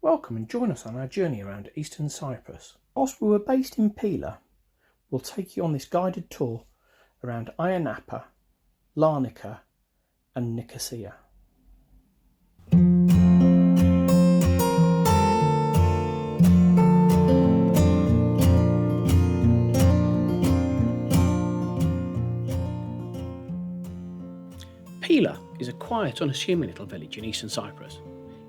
Welcome and join us on our journey around eastern Cyprus. Whilst we were based in Pyla, we'll take you on this guided tour around Aiya Napa, Larnaca and Nicosia. Pyla is a quiet, unassuming little village in eastern Cyprus,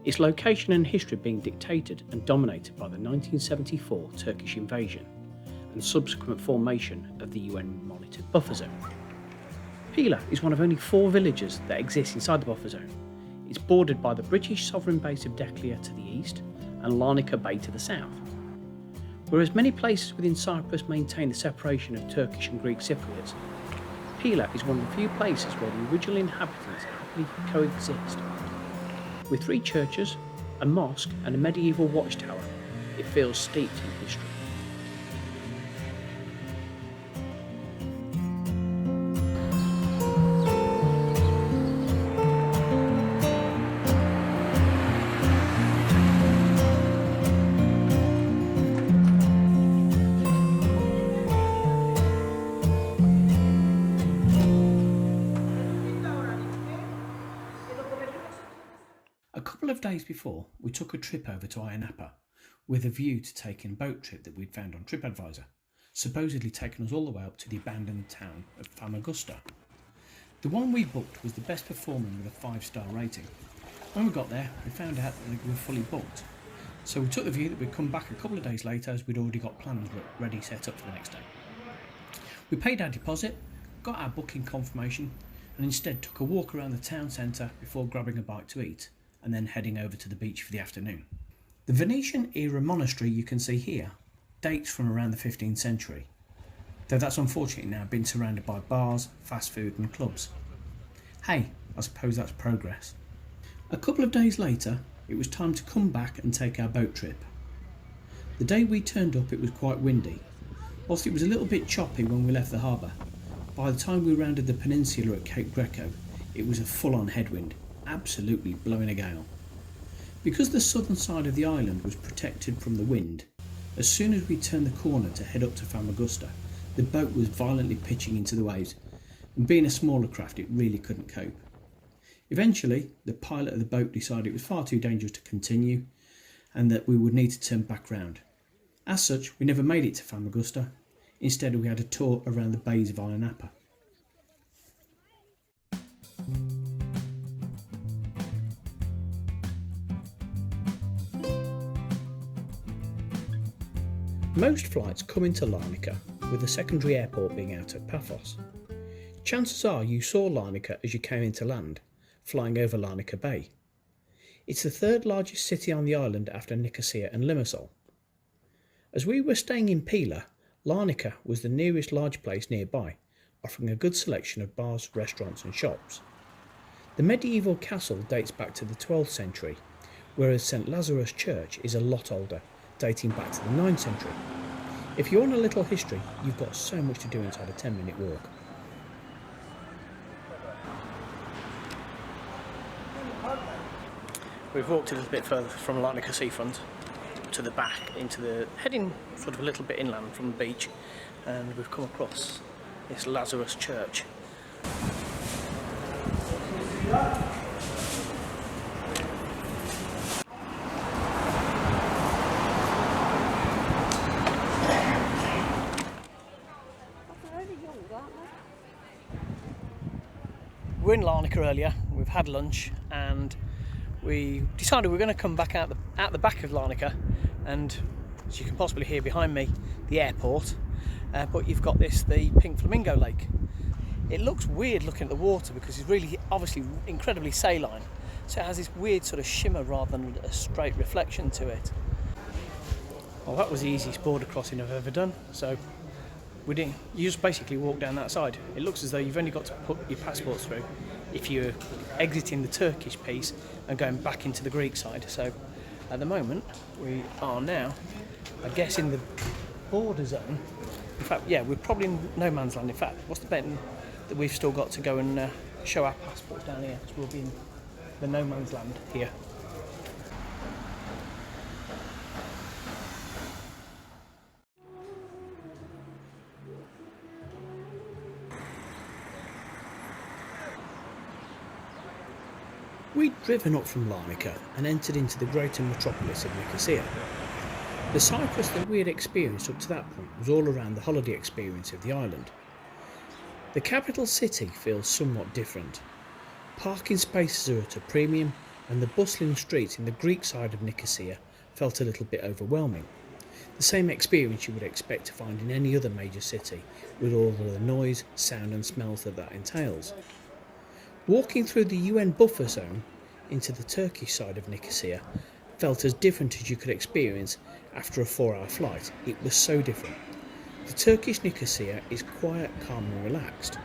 its location and history being dictated and dominated by the 1974 Turkish invasion and subsequent formation of the UN-monitored buffer zone. Pyla is one of only 4 villages that exist inside the buffer zone. It's bordered by the British sovereign base of Declia to the east and Larnaca Bay to the south. Whereas many places within Cyprus maintain the separation of Turkish and Greek Cypriots, Pyla is one of the few places where the original inhabitants happily coexist. With 3 churches, a mosque and a medieval watchtower, it feels steeped in history. A couple of days before, we took a trip over to Aiya Napa with a view to taking a boat trip that we'd found on TripAdvisor, supposedly taking us all the way up to the abandoned town of Famagusta. The one we booked was the best performing with a 5-star rating. When we got there, we found out that we were fully booked, so we took the view that we'd come back a couple of days later as we'd already got plans ready set up for the next day. We paid our deposit, got our booking confirmation, and instead took a walk around the town centre before grabbing a bite to eat and then heading over to the beach for the afternoon. The Venetian era monastery you can see here dates from around the 15th century, though that's unfortunately now been surrounded by bars, fast food and clubs. Hey, I suppose that's progress. A couple of days later, it was time to come back and take our boat trip. The day we turned up it was quite windy. Whilst it was a little bit choppy when we left the harbour, by the time we rounded the peninsula at Cape Greko, it was a full-on headwind, absolutely blowing a gale. Because the southern side of the island was protected from the wind, as soon as we turned the corner to head up to Famagusta, the boat was violently pitching into the waves, and being a smaller craft it really couldn't cope. Eventually, the pilot of the boat decided it was far too dangerous to continue and that we would need to turn back round. As such, we never made it to Famagusta. Instead, we had a tour around the bays of Aiya Napa. Most flights come into Larnaca, with the secondary airport being out at Paphos. Chances are you saw Larnaca as you came into land, flying over Larnaca Bay. It's the 3rd largest city on the island after Nicosia and Limassol. As we were staying in Pyla, Larnaca was the nearest large place nearby, offering a good selection of bars, restaurants and shops. The medieval castle dates back to the 12th century, whereas St Lazarus Church is a lot older, dating back to the 9th century. If you want a little history, you've got so much to do inside a 10-minute walk. We've walked a little bit further from Larnaca seafront to the back, heading sort of a little bit inland from the beach, and we've come across this Lazarus Church. We were in Larnaca earlier, we've had lunch and we decided we're going to come back out the back of Larnaca, and as you can possibly hear behind me, the airport, but you've got the pink flamingo lake. It looks weird looking at the water because it's really obviously incredibly saline, so it has this weird sort of shimmer rather than a straight reflection to it. Well, that was the easiest border crossing I've ever done, so you just basically walk down that side. It looks as though you've only got to put your passports through if you're exiting the Turkish piece and going back into the Greek side. So at the moment we are now, I guess, in the border zone. In fact, yeah, we're probably in no man's land. In fact, what's the bet that we've still got to go and show our passports down here, because we'll be in the no man's land here. We'd driven up from Larnaca and entered into the greater metropolis of Nicosia. The Cyprus that we had experienced up to that point was all around the holiday experience of the island. The capital city feels somewhat different. Parking spaces are at a premium, and the bustling streets in the Greek side of Nicosia felt a little bit overwhelming. The same experience you would expect to find in any other major city, with all the noise, sound and smells that entails. Walking through the UN buffer zone into the Turkish side of Nicosia felt as different as you could experience after a 4-hour flight. It was so different. The Turkish Nicosia is quiet, calm and relaxed.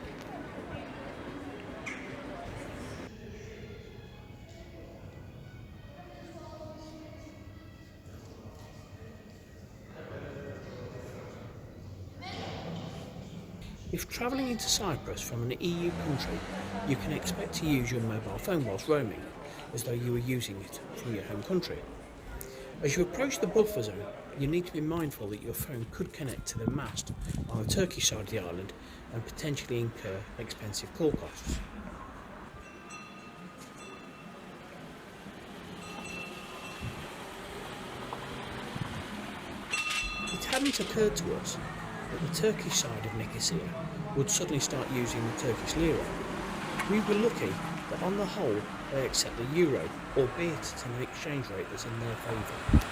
If travelling into Cyprus from an EU country, you can expect to use your mobile phone whilst roaming, as though you were using it from your home country. As you approach the buffer zone, you need to be mindful that your phone could connect to the mast on the Turkish side of the island and potentially incur expensive call costs. It hadn't occurred to us that the Turkish side of Nicosia would suddenly start using the Turkish lira. We were lucky that on the whole they accept the euro, albeit at an exchange rate that's in their favour.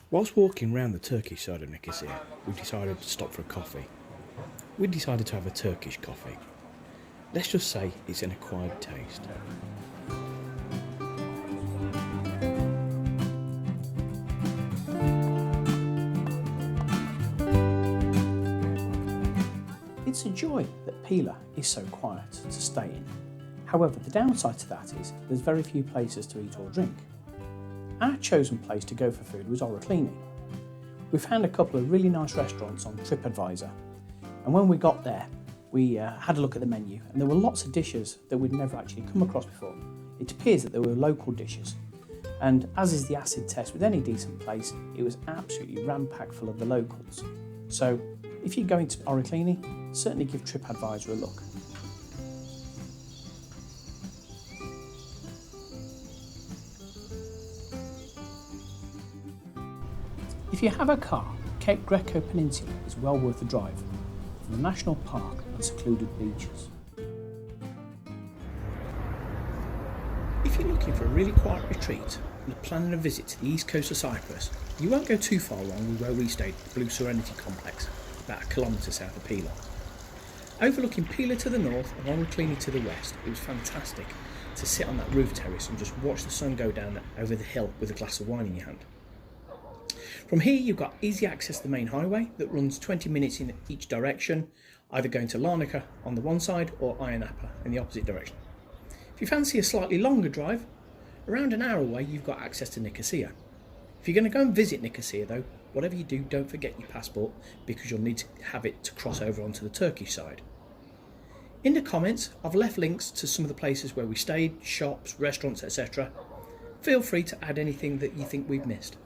Whilst walking around the Turkish side of Nicosia, we decided to stop for a coffee. We decided to have a Turkish coffee. Let's just say it's an acquired taste. It's a joy that Pyla is so quiet to stay in. However, the downside to that is there's very few places to eat or drink. Our chosen place to go for food was Oroklini. We found a couple of really nice restaurants on TripAdvisor, and when we got there, we had a look at the menu, and there were lots of dishes that we'd never actually come across before. It appears that there were local dishes, and as is the acid test with any decent place, it was absolutely ram-packed full of the locals. So, if you're going to Oroklini, certainly give TripAdvisor a look. If you have a car, Cape Greko Peninsula is well worth the drive, from the national park and secluded beaches. If you're looking for a really quiet retreat and are planning a visit to the east coast of Cyprus, you won't go too far wrong with where we stayed at the Blue Serenity Complex, about a kilometre south of Pyla. Overlooking Pyla to the north and Oroklini to the west, it was fantastic to sit on that roof terrace and just watch the sun go down over the hill with a glass of wine in your hand. From here you've got easy access to the main highway that runs 20 minutes in each direction, either going to Larnaca on the one side or Aiya Napa in the opposite direction. If you fancy a slightly longer drive, around an hour away you've got access to Nicosia. If you're going to go and visit Nicosia though, whatever you do, don't forget your passport because you'll need to have it to cross over onto the Turkish side. In the comments, I've left links to some of the places where we stayed, shops, restaurants, etc. Feel free to add anything that you think we've missed.